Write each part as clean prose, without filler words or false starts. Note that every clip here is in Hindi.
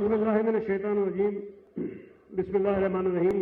औज़ुबिल्लाहिमिनश्शैतानिर्रजीम बिस्मिल्लाहिर्रहमानिर्रहीम।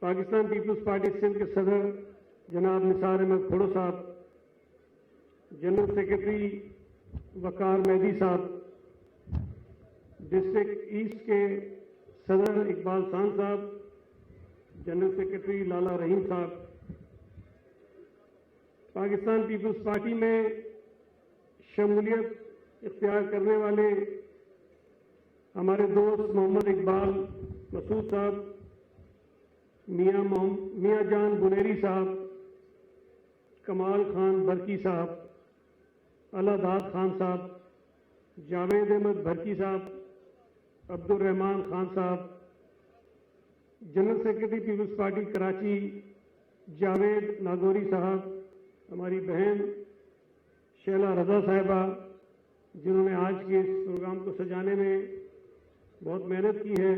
पाकिस्तान पीपल्स पार्टी सिंध के सदर जनाब निसार अहमद खोड़ो साहब, जनरल सेक्रेटरी वकार मेहदी साहब, डिस्ट्रिक्ट ईस्ट के सदर इकबाल खान साहब, जनरल सेक्रेटरी लाला रहीम साहब, पाकिस्तान पीपल्स पार्टी में शमूलियत इख्तियार करने वाले हमारे दोस्त मोहम्मद इकबाल मसूद साहब, मियां जान बुनेरी साहब, कमाल खान बरकी साहब, अलादाद खान साहब, जावेद अहमद भरकी साहब, Abdul Rahman Khan sahab, general secretary Peoples Party Karachi Javed Nagauri sahab, हमारी बहन शैला रजा साहिबा जिन्होंने आज के इस प्रोग्राम को सजाने में बहुत मेहनत की है,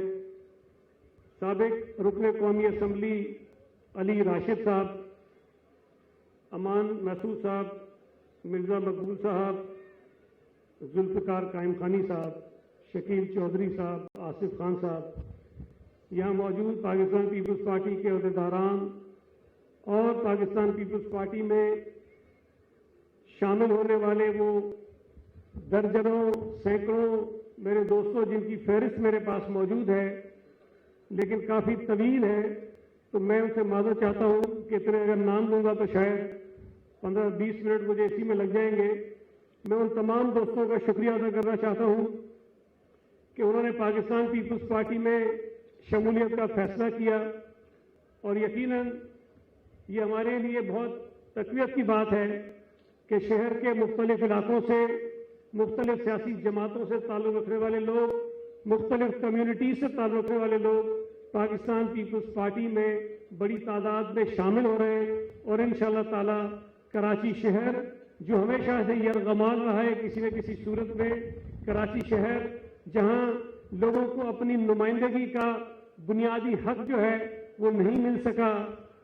साबिक रुकन कौमी असम्बली अली राशिद साहब, अमान महसूद साहब, मिर्ज़ा मकबूल साहब, जुल्फ़िकार कायम खानी साहब, शकील चौधरी साहब, आसिफ खान साहब, यहाँ मौजूद पाकिस्तान पीपल्स पार्टी के अहदेदारान और पाकिस्तान पीपल्स पार्टी में शामिल होने वाले वो दर्जनों सैकड़ों मेरे दोस्तों जिनकी फहरिस्त मेरे पास मौजूद है लेकिन काफ़ी तवील है, तो मैं उनसे माज़रत चाहता हूँ कि इतने अगर नाम लूँगा तो शायद 15-20 मिनट मुझे इसी में लग जाएंगे। मैं उन तमाम दोस्तों का शुक्रिया अदा करना चाहता हूँ कि उन्होंने पाकिस्तान पीपल्स पार्टी में शमूलियत का फैसला किया और यकीनन ये हमारे लिए बहुत तकवीत की बात है कि शहर के मुख्तलिफ इलाकों से, मुख्तलिफ सियासी जमातों से ताल्लुक़ रखने वाले लोग, मुख्तलिफ कम्यूनिटीज से ताल्लुक़ रखने वाले लोग पाकिस्तान पीपल्स पार्टी में बड़ी तादाद में शामिल हो रहे हैं और इंशाअल्लाह ताला कराची शहर जो हमेशा से यरगमाल रहा है किसी न किसी सूरत में, कराची शहर जहां लोगों को अपनी नुमाइंदगी का बुनियादी हक जो है वो नहीं मिल सका,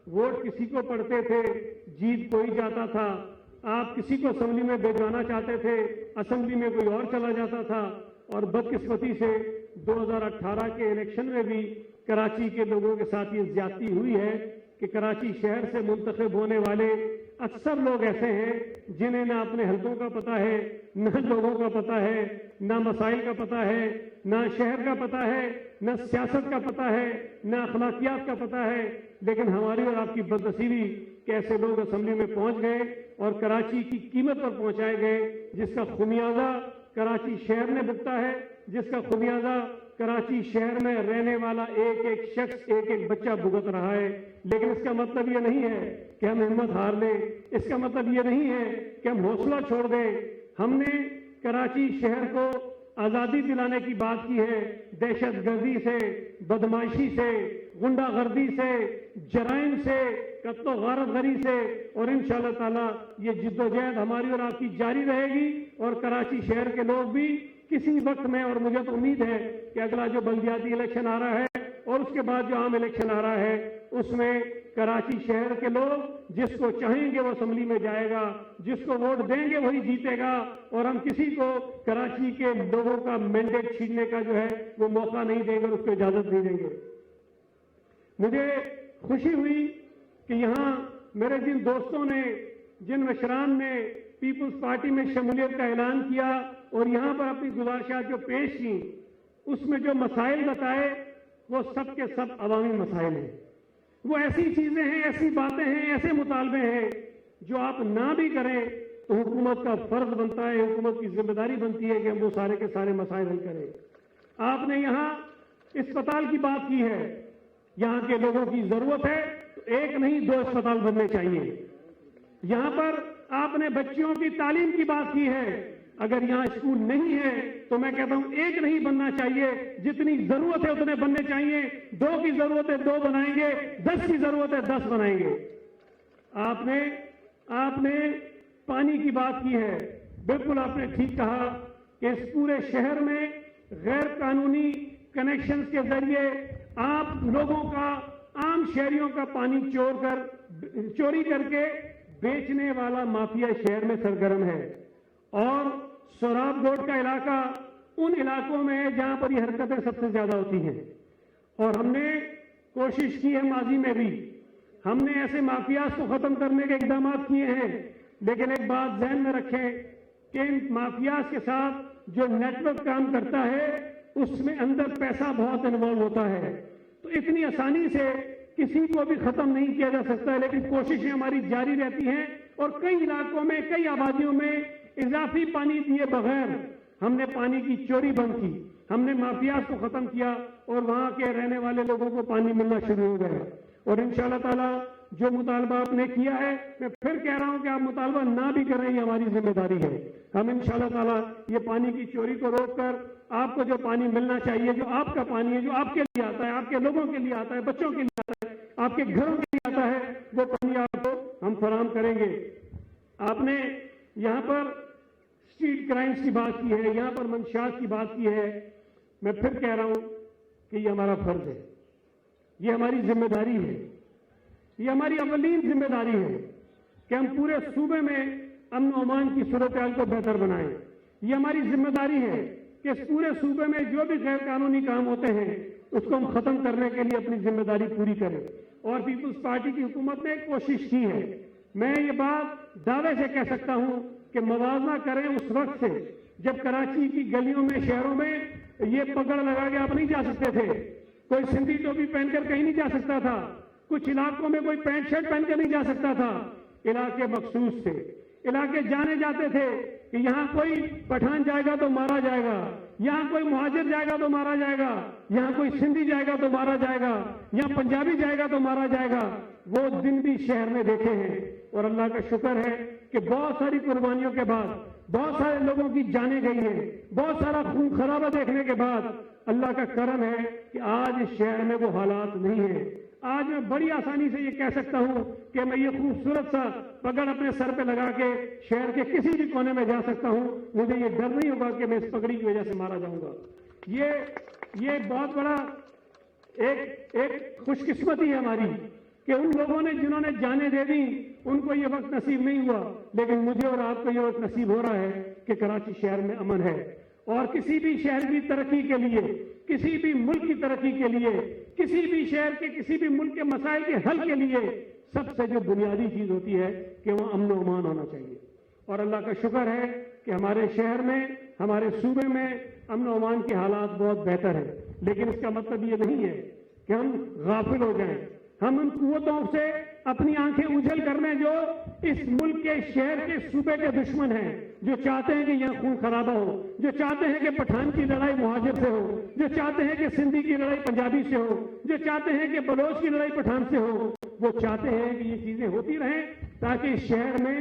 वोट किसी को पड़ते थे, जीत कोई जाता था, आप किसी को असेंबली में भेजवाना चाहते थे, असेंबली में कोई और चला जाता था और बदकिस्मती से 2018 के इलेक्शन में भी कराची के लोगों के साथ ये ज्यादती हुई है कि कराची शहर से मुंतखब होने वाले अक्सर लोग ऐसे हैं जिन्हें ना अपने हलकों का पता है, न लोगों का पता है, ना मसाइल का पता है, ना शहर का पता है, न सियासत का पता है, न अखलाकियात का पता है। लेकिन हमारी और आपकी बदनसीबी कि ऐसे लोग असेंबली में पहुंच गए और कराची की कीमत पर पहुंचाए गए, जिसका खुमियाजा कराची शहर ने भुगता है, जिसका खुमियाजा कराची शहर में रहने वाला एक एक शख्स, एक एक बच्चा भुगत रहा है। लेकिन इसका मतलब ये नहीं है कि हम हिम्मत हार लें, इसका मतलब ये नहीं है कि हम हौसला छोड़ दें। हमने कराची शहर को आज़ादी दिलाने की बात की है, दहशतगर्दी से, बदमाशी से, गुंडागर्दी से, जराइम से, कत्लो गारतगरी से, और इंशाअल्लाह ताला ये जिद्दोजहद हमारी और आपकी जारी रहेगी और कराची शहर के लोग भी किसी वक्त में, और मुझे तो उम्मीद है कि अगला जो बल्दियाती इलेक्शन आ रहा है और उसके बाद जो आम इलेक्शन आ रहा है उसमें कराची शहर के लोग जिसको चाहेंगे वो असेंबली में जाएगा, जिसको वोट देंगे वही जीतेगा और हम किसी को कराची के लोगों का मैंडेट छीनने का जो है वो मौका नहीं देंगे और उसको इजाजत नहीं देंगे। मुझे खुशी हुई कि यहाँ मेरे जिन दोस्तों ने, जिन मशरान ने पीपल्स पार्टी में शमूलियत का ऐलान किया और यहाँ पर अपनी गुजारिशात जो पेश की उसमें जो मसाइल बताए वो सब के सब अवामी मसाइल हैं। वो ऐसी चीजें हैं, ऐसी बातें हैं, ऐसे मुतालबे हैं जो आप ना भी करें तो हुकूमत का फर्ज बनता है, हुकूमत की जिम्मेदारी बनती है कि हम वो सारे के सारे मसाइल हल करें। आपने यहाँ अस्पताल की बात की है, यहाँ के लोगों की जरूरत है तो एक नहीं 2 अस्पताल बनने चाहिए। यहाँ पर आपने बच्चियों की तालीम की बात की है, अगर यहाँ स्कूल नहीं है तो मैं कहता हूं एक नहीं बनना चाहिए, जितनी जरूरत है उतने बनने चाहिए। 2 की जरूरत है 2 बनाएंगे, 10 की जरूरत है 10 बनाएंगे। आपने पानी की बात की है, बिल्कुल आपने ठीक कहा कि इस पूरे शहर में गैर कानूनी कनेक्शन के जरिए आप लोगों का, आम शहरियों का पानी चोरी करके बेचने वाला माफिया शहर में सरगर्म है और सोराब बोर्ड का इलाका उन इलाकों में जहां पर ये हरकतें सबसे ज्यादा होती हैं। और हमने कोशिश की है माजी में भी, हमने ऐसे माफियाज को खत्म करने के इकदाम किए हैं, लेकिन एक बात ध्यान में रखें कि इन माफियाज के साथ जो नेटवर्क काम करता है उसमें अंदर पैसा बहुत इन्वॉल्व होता है। तो इतनी आसानी से किसी को भी खत्म नहीं किया जा सकता है, लेकिन कोशिशें हमारी जारी रहती हैं और कई इलाकों में, कई आबादियों में इजाफी पानी दिए बगैर हमने पानी की चोरी बंद की, हमने माफियाज को खत्म किया और वहां के रहने वाले लोगों को पानी मिलना शुरू हो गया। और इंशाअल्लाह ताला जो मुतालबा आपने किया है, मैं फिर कह रहा हूं कि आप मुतालबा ना भी करें, ये हमारी जिम्मेदारी है। हम इंशाअल्लाह ताला ये पानी की चोरी को रोककर आपको जो पानी मिलना चाहिए, जो आपका पानी है, जो आपके लिए आता है, आपके लोगों के लिए आता है, बच्चों के लिए आता है, आपके घरों के लिए आता है, वो पानी आपको हम फराहम करेंगे। आपने यहाँ पर स्ट्रीट क्राइम्स की बात की है, यहाँ पर मंशियात की बात की है। मैं फिर कह रहा हूं कि ये हमारा फर्ज है, ये हमारी जिम्मेदारी है, ये हमारी अवलीन जिम्मेदारी है कि हम पूरे सूबे में अमन और अमान की सूरत-ए-हाल को बेहतर बनाएं। ये हमारी जिम्मेदारी है कि इस पूरे सूबे में जो भी गैर कानूनी काम होते हैं उसको हम खत्म करने के लिए अपनी जिम्मेदारी पूरी करें। और पीपुल्स पार्टी की हुकूमत ने कोशिश की है, मैं ये बात दावे से कह सकता हूं कि मवाजना करें उस वक्त से जब कराची की गलियों में, शहरों में ये पगड़ लगा के आप नहीं जा सकते थे, कोई सिंधी टोपी पहनकर कहीं नहीं जा सकता था, कुछ इलाकों में कोई पैंट शर्ट पहनकर नहीं जा सकता था। इलाके मखसूस थे, इलाके जाने जाते थे कि यहां कोई पठान जाएगा तो मारा जाएगा, यहां कोई मुहाजिर जाएगा तो मारा जाएगा, यहां कोई सिंधी जाएगा तो मारा जाएगा, यहां पंजाबी जाएगा तो मारा जाएगा। वो दिन भी शहर में देखे हैं और अल्लाह का शुक्र है कि बहुत सारी कुर्बानियों के बाद, बहुत सारे लोगों की जानें गई हैं, बहुत सारा खून खराबा देखने के बाद अल्लाह का करम है कि आज इस शहर में वो हालात नहीं है। आज मैं बड़ी आसानी से ये कह सकता हूं कि मैं ये खूबसूरत सा पगड़ अपने सर पे लगा के शहर के किसी भी कोने में जा सकता हूं, मुझे ये डर नहीं होगा कि मैं इस पगड़ी की वजह से मारा जाऊंगा। ये बहुत बड़ा एक खुशकिस्मती है हमारी कि उन लोगों ने जिन्होंने जाने दे दी उनको ये वक्त नसीब नहीं हुआ, लेकिन मुझे और आपको ये वक्त नसीब हो रहा है कि कराची शहर में अमन है। और किसी भी शहर की तरक्की के लिए, किसी भी मुल्क की तरक्की के लिए, किसी भी शहर के, किसी भी मुल्क के मसाइल के हल के लिए सबसे जो बुनियादी चीज होती है कि वहां अमन और अमान होना चाहिए। और अल्लाह का शुक्र है कि हमारे शहर में, हमारे सूबे में अमन और अमान के हालात बहुत बेहतर हैं। लेकिन इसका मतलब ये नहीं है कि हम गाफिल हो जाएं, हम उन कुव्वतों से अपनी आंखें उजल करने जो इस मुल्क के, शहर के, सूबे के दुश्मन हैं, जो चाहते हैं कि यहाँ खून खराबा हो, जो चाहते हैं कि पठान की लड़ाई मुहाजिर से हो, जो चाहते हैं कि सिंधी की लड़ाई पंजाबी से हो, जो चाहते हैं कि बलोच की लड़ाई पठान से हो। वो चाहते हैं कि ये चीजें होती रहें ताकि इस शहर में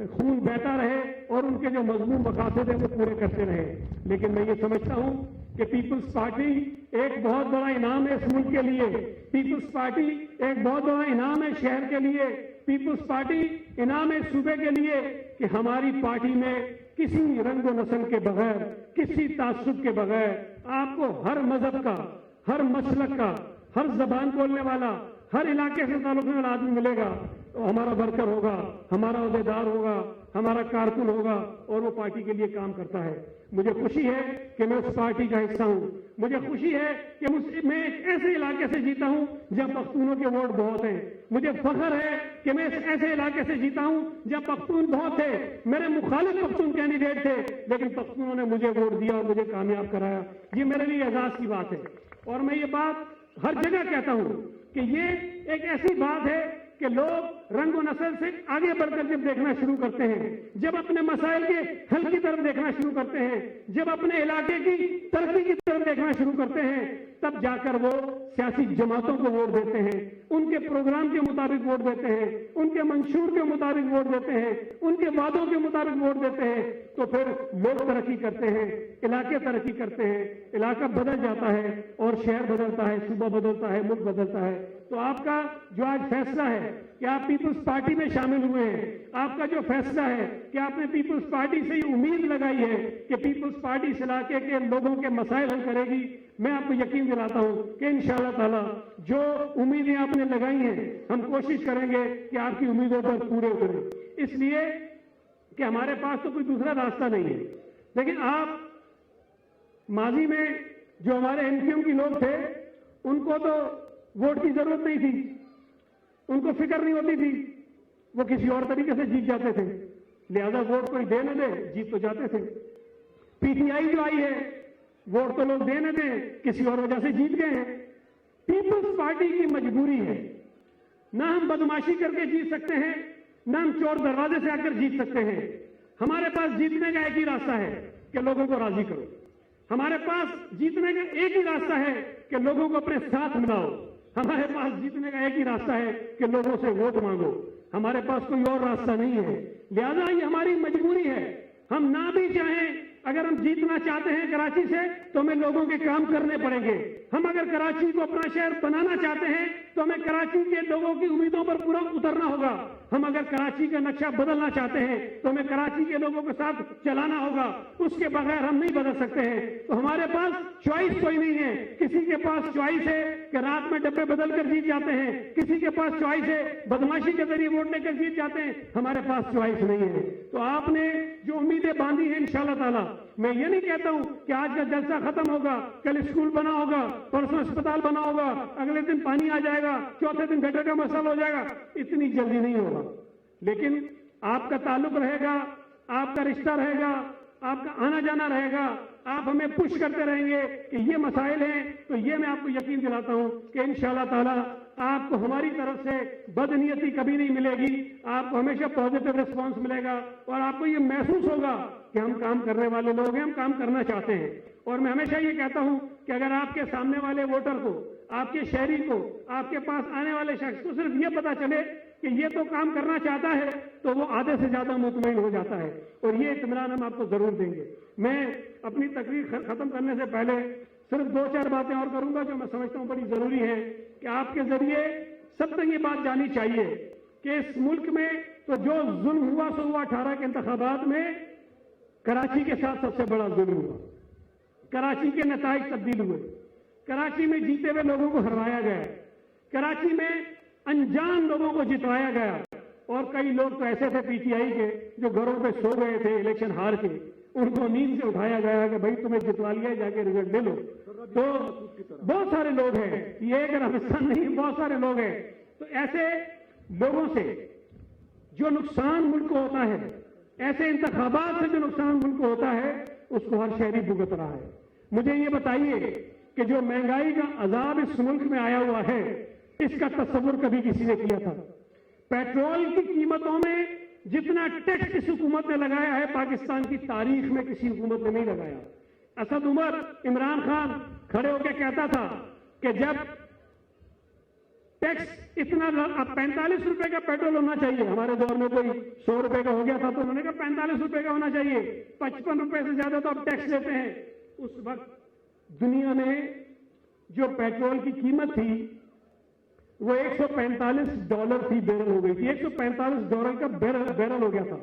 खून बहता रहे और उनके जो मजमून मकासद है वो पूरे करते रहे। लेकिन मैं ये समझता हूं कि पीपुल्स पार्टी एक बहुत बड़ा इनाम है इस मुल्क के लिए, पीपुल्स पार्टी एक बहुत बड़ा इनाम है शहर के लिए, पीपुल्स पार्टी इनाम है सूबे के लिए कि हमारी पार्टी में किसी रंग व नस्ल के बगैर, किसी तासुब के बगैर आपको हर मजहब का, हर मसलक का, हर जबान बोलने वाला, हर इलाके से ताल्लुक वाला आदमी मिलेगा। तो हमारा वर्कर होगा, हमारा उहदेदार होगा, हमारा कारकुन होगा और वो पार्टी के लिए काम करता है। मुझे खुशी है कि मैं उस पार्टी का हिस्सा हूं। मुझे खुशी है कि मैं एक ऐसे इलाके से जीता हूं जहां पख्तूनों के वोट बहुत हैं। मुझे फख्र है कि मैं ऐसे इलाके से जीता हूं जहां पख्तून बहुत थे। मेरे मुखालिफ पख्तून कैंडिडेट थे, लेकिन पख्तूनों ने मुझे वोट दिया और मुझे कामयाब कराया। ये मेरे लिए एजाज की बात है। और मैं ये बात हर जगह कहता हूं कि ये एक ऐसी बात है कि लोग रंग व नस्ल से आगे बढ़कर जब देखना शुरू करते हैं, जब अपने मसाइल के हल की तरफ देखना शुरू करते हैं, जब अपने इलाके की तरक्की की तरफ देखना शुरू करते हैं, तब जाकर वो सियासी जमातों को वोट देते हैं, उनके प्रोग्राम के मुताबिक वोट देते हैं, उनके मंशूर के मुताबिक वोट देते हैं, उनके वादों के मुताबिक वोट देते हैं। तो फिर लोग तरक्की करते हैं, इलाके तरक्की करते हैं, इलाका बदल जाता है और शहर बदलता है, सूबा बदलता है, मुल्क बदलता है। तो आपका जो आज फैसला है कि आप पीपुल्स पार्टी में शामिल हुए हैं, आपका जो फैसला है कि आपने पीपुल्स पार्टी से ये उम्मीद लगाई है कि पीपुल्स पार्टी इस इलाके के लोगों के मसाइल हल करेगी, मैं आपको यकीन दिलाता हूं कि इंशाअल्लाह ताला जो उम्मीदें आपने लगाई हैं, हम कोशिश करेंगे कि आपकी उम्मीदों पर पूरे उतरें। इसलिए कि हमारे पास तो कोई दूसरा रास्ता नहीं है। लेकिन आप माजी में जो हमारे एमक्यूएम के लोग थे उनको तो वोट की जरूरत नहीं थी, उनको फिक्र नहीं होती थी, वो किसी और तरीके से जीत जाते थे, लिहाजा वोट कोई दे न दे जीत तो जाते थे। पीटीआई जो आई है वोट तो लोग दे न दे किसी और वजह से जीत गए हैं। पीपल्स पार्टी की मजबूरी है, ना हम बदमाशी करके जीत सकते हैं, ना हम चोर दरवाजे से आकर जीत सकते हैं। हमारे पास जीतने का एक ही रास्ता है कि लोगों को राजी करो। हमारे पास जीतने का एक ही रास्ता है कि लोगों को अपने साथ मिलाओ। हमारे पास जीतने का एक ही रास्ता है कि लोगों से वोट मांगो। हमारे पास कोई और रास्ता नहीं है, लिहाजा ये हमारी मजबूरी है। हम ना भी चाहें, अगर हम जीतना चाहते हैं कराची से तो हमें लोगों के काम करने पड़ेंगे। हम अगर कराची को अपना शहर बनाना चाहते हैं तो हमें कराची के लोगों की उम्मीदों पर पूरा उतरना होगा। हम अगर कराची का नक्शा बदलना चाहते हैं तो हमें कराची के लोगों के साथ चलाना होगा, उसके बगैर हम नहीं बदल सकते हैं। तो हमारे पास चॉइस कोई नहीं है। किसी के पास चॉइस है कि रात में डब्बे बदल कर जीत जाते हैं, किसी के पास चॉइस है बदमाशी के जरिए वोट लेकर जीत जाते हैं। हमारे पास चॉइस नहीं है। तो आपने जो उम्मीदें बांधी हैं इंशाअल्लाह ताला, मैं ये नहीं कहता हूं कि आज का जलसा खत्म होगा, कल स्कूल बना होगा, परसों अस्पताल बना होगा, अगले दिन पानी आ जाएगा, चौथे दिन गटर का मसला हो जाएगा, इतनी जल्दी नहीं होगा। लेकिन आपका ताल्लुक रहेगा, आपका रिश्ता रहेगा, आपका आना जाना रहेगा। आप हमें पुश करते रहेंगे कि ये मसाइल हैं, तो ये मैं आपको यकीन दिलाता हूं कि इंशाअल्लाह ताला आपको हमारी तरफ से बदनीयती कभी नहीं मिलेगी। आपको हमेशा पॉजिटिव रिस्पांस मिलेगा और आपको ये महसूस होगा कि हम काम करने वाले लोग हैं, हम काम करना चाहते हैं। और मैं हमेशा ये कहता हूं कि अगर आपके सामने वाले वोटर को, आपके शहरी को, आपके पास आने वाले शख्स को सिर्फ ये पता चले कि ये तो काम करना चाहता है, तो वो आधे से ज्यादा मुतमईन हो जाता है। और ये इत्मीनान हम आपको जरूर देंगे। मैं अपनी तकरीर खत्म करने से पहले सिर्फ 2-4 बातें और करूंगा जो मैं समझता हूं बड़ी जरूरी है कि आपके जरिए सब तक ये बात जानी चाहिए कि इस मुल्क में तो जो जुल्म हुआ सो हुआ 18 के इंतखाबात में, कराची के साथ सबसे बड़ा जुल्म हुआ। कराची के नताइज तब्दील हुए, कराची में जीते हुए लोगों को हरवाया गया, कराची में अनजान लोगों को जितवाया गया। और कई लोग तो ऐसे थे पीटीआई के जो घरों पे सो गए थे इलेक्शन हार के, उनको नींद से उठाया गया कि भाई तुम्हें जितवा लिया, जाके रिजल्ट ले लो। तो बहुत सारे लोग हैं, ये एक राजस्थान नहीं, बहुत सारे लोग हैं। तो ऐसे लोगों से जो नुकसान मुल्क को होता है, ऐसे इंतखाबात से जो नुकसान मुल्क को होता है, उसको हर शहरी भुगत रहा है। मुझे ये बताइए कि जो महंगाई का अजाब इस मुल्क में आया हुआ है, इसका तस्वुर कभी किसी ने किया था? पेट्रोल की कीमतों में जितना टैक्स इस हुकूमत ने लगाया है पाकिस्तान की तारीख में किसी हुकूमत ने नहीं लगाया। असद उमर, इमरान खान खड़े होकर कहता था कि जब टैक्स इतना, अब 45 रुपए का पेट्रोल होना चाहिए, हमारे दौर में कोई 100 रुपए का हो गया था तो उन्होंने कहा 45 रुपए का होना चाहिए, 55 रुपए से ज्यादा तो अब टैक्स लेते हैं। उस वक्त दुनिया में जो पेट्रोल की कीमत थी वो $145 थी, बैरल हो गई थी, $145 का बैरल हो गया था।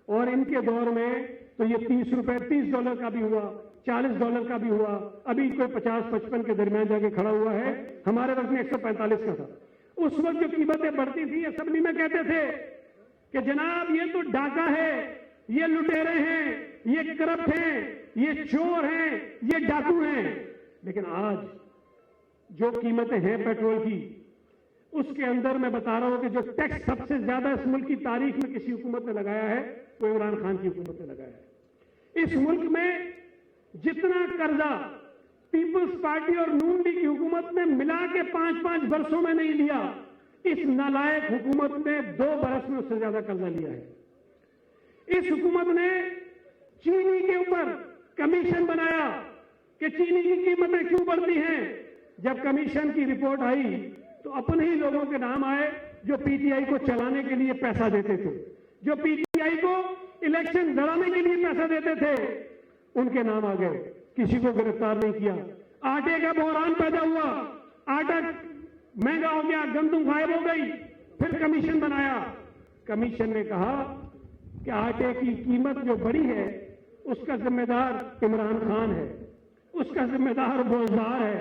और इनके दौर में तो ये $30 का भी हुआ, $40 का भी हुआ, अभी कोई 50-55 के दरमियान जाके खड़ा हुआ है। हमारे वक्त में 145 का था। उस वक्त जो कीमतें बढ़ती थी, असेंबली में कहते थे कि जनाब ये तो डाका है, ये लुटेरे हैं, ये करप्ट हैं, ये चोर हैं, ये डाकू हैं। लेकिन आज जो कीमतें हैं पेट्रोल की, उसके अंदर मैं बता रहा हूं कि जो टैक्स सबसे ज्यादा इस मुल्क की तारीख में किसी हुकूमत ने लगाया है वो इमरान खान की हुकूमत ने लगाया है। इस मुल्क में जितना कर्जा पीपल्स पार्टी और नून लीग की हुकूमत ने मिला के 5-5 वर्षों में नहीं लिया, इस नालायक हुकूमत ने 2 बरस में उससे ज्यादा कर्जा लिया है। इस हुकूमत ने चीनी के ऊपर कमीशन बनाया कि चीनी की कीमतें क्यों बढ़ती हैं। जब कमीशन की रिपोर्ट आई तो अपने ही लोगों के नाम आए जो पीटीआई को चलाने के लिए पैसा देते थे, जो पीटीआई को इलेक्शन लड़ाने के लिए पैसा देते थे, उनके नाम आ गए। किसी को गिरफ्तार नहीं किया। आटे का बहरान पैदा हुआ, आटा महंगा हो गया, गंदम गायब हो गई, फिर कमीशन बनाया। कमीशन ने कहा कि आटे की कीमत जो बढ़ी है उसका जिम्मेदार इमरान खान है, उसका जिम्मेदार बोलदार है,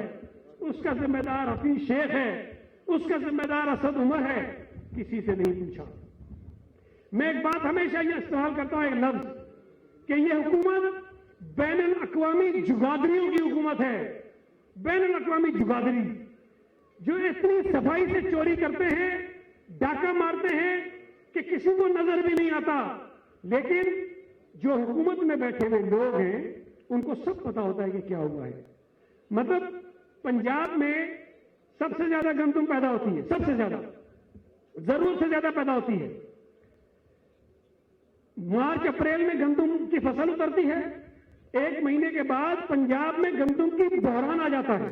उसका जिम्मेदार हफीज शेख है, उसका जिम्मेदार असद उमर है। किसी से नहीं पूछा। मैं एक बात हमेशा ये इस्तेमाल करता हूं, एक लफ्ज, कि ये हुकूमत बैनुल अक़वामी जुगादरियों की हुकूमत है। बैनुल अक़वामी जुगादरी जो इतनी सफाई से चोरी करते हैं, डाका मारते हैं कि किसी को नजर भी नहीं आता, लेकिन जो हुकूमत में बैठे हुए लोग हैं उनको सब पता होता है कि क्या हुआ है। मतलब पंजाब में सबसे ज्यादा गंदम पैदा होती है, सबसे ज्यादा, जरूरत से ज्यादा पैदा होती है। मार्च अप्रैल में गंदम की फसल उतरती है, 1 महीने के बाद पंजाब में गंदम की बहरान आ जाता है।